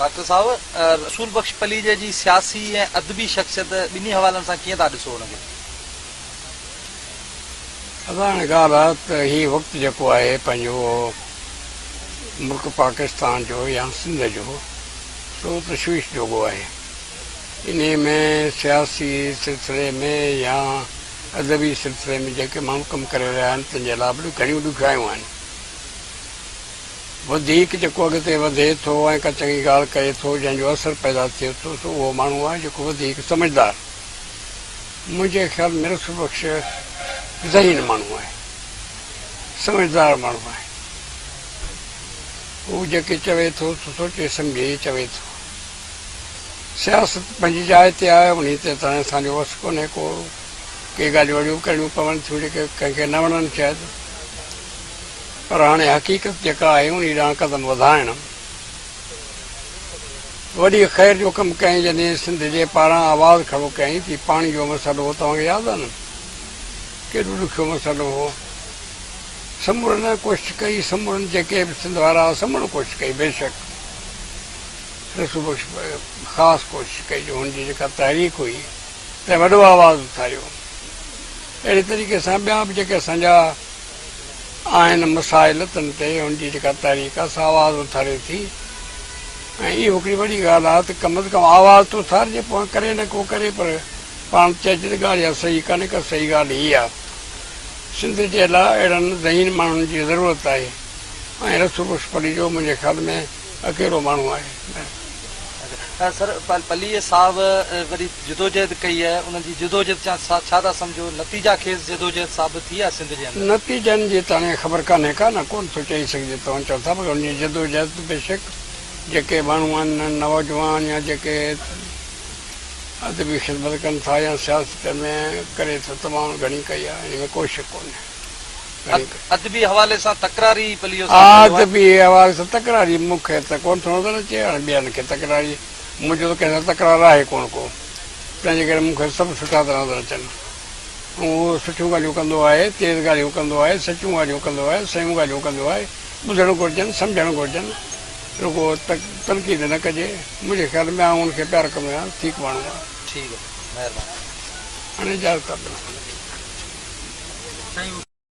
Doctor साहब रसूल बख्श पलीजे जी सियासी ऐं अदबी शख्सियत ॿिन्ही हवालनि सां कीअं था ॾिसो हुनखे? असां हाणे ॻाल्हि आहे त हीउ वक़्तु जेको आहे पंहिंजो मुल्क पाकिस्तान जो या सिंध जो सो तशवीश जोॻो आहे। इन में सियासी सिलसिले में या अदबी सिलसिले में जेके माण्हू कमु करे रहिया आहिनि तंहिंजे अलावा बि घणियूं ॾुखियायूं आहिनि। वधीक जेको अॻिते वधे थो ऐं का चङी ॻाल्हि करे थो जंहिंजो असरु पैदा थिए थो सो उहो माण्हू आहे जेको वधीक समझदार, मुंहिंजे ख़्याल में रसूल बख्श ज़हीन माण्हू आहे, समझदार माण्हू आहे। हू जेके चवे थो सोचे सम्झे चवे थो। सियासत पंहिंजी जाइ ते आहे, उन ते त असांजो वस कोन्हे को के ॻाल्हियूं वॾियूं करणियूं पवनि थियूं जेके कंहिंखे न वणनि शायदि, पर हाणे हक़ीक़त जेका आहे उन ॾांहुं कदम वधाइण वॾी ख़ैर जो कमु कयईं जॾहिं सिंध जे पारां आवाज़ु खड़ो कयईं थी। पाणी जो मसइलो हो, तव्हांखे यादि आहे न केॾो ॾुखियो मसइलो हो। समूरनि कोशिशि कई, समूरनि जेके बि सिंध वारा समूरनि कोशिशि कई, बेशक रसूल बख्श ख़ासि कोशिशि कई जो हुनजी जेका तहरीक हुई त वॾो आवाज़ु उथारियो। अहिड़े तरीक़े सां ॿिया बि जेके असांजा आहिनि मसाइल तन ते हुनजी जेका तहरीक आहे सा आवाज़ु उथारे थी। ऐं इहो हिकिड़ी वॾी ॻाल्हि आहे त कम से कम आवाज़ु त उथारिजे, पोइ करे न को करे, पर पाण चइजे त ॻाल्हि इहा सही कान्हे का, सही ॻाल्हि हीअ आहे। सिंध जे लाइ अहिड़नि ज़हीन माण्हुनि जी ज़रूरत आहे ऐं रसूल बख्श पली जो मुंहिंजे ख़्याल में अकेलो माण्हू आहे। सर पलीअ साहब वरी जिदोजहद कई आहे, उन्हनि जी जिदोजहद छा था सम्झो? नतीजा खेसि जिदोजहद साबित थी आहे सिंध जे अंदरि? नतीजनि जी त हाणे ख़बर कान्हे का न, कोन थो चई सघिजे। तव्हां चओ था पर हुनजी जिदोजहद बेशक जेके माण्हू आहिनि नौजवान या जेके अदबी ख़िदमत कनि था या सियासत में करे थो तमामु घणी कई आहे, हिन में कोई शक कोन्हे। अदबी हवाले सां तकरारी पलीअ अदबी हवाले सां तकरारी मूंखे त कोन थो नज़र अचे। हाणे ॿियनि खे तकरारी, मुंहिंजो त कंहिं सां तकरार आहे कोन को, तंहिंजे करे मूंखे सभु सुठा था नज़र अचनि। ऐं उहो सुठियूं ॻाल्हियूं कंदो आहे, तेज़ ॻाल्हियूं कंदो आहे, सचियूं ॻाल्हियूं कंदो आहे, सयूं ॻाल्हियूं कंदो आहे। ॿुधणु घुरिजनि, सम्झणु घुरिजनि, रुगो तनक़ीद न कजे। मुंहिंजे ख़्याल में आउं हुनखे प्यारु कंदो आहियां, ठीकु माण्हू आहे। ठीकु आहे, महिरबानी। हाणे इजाज़त आहे।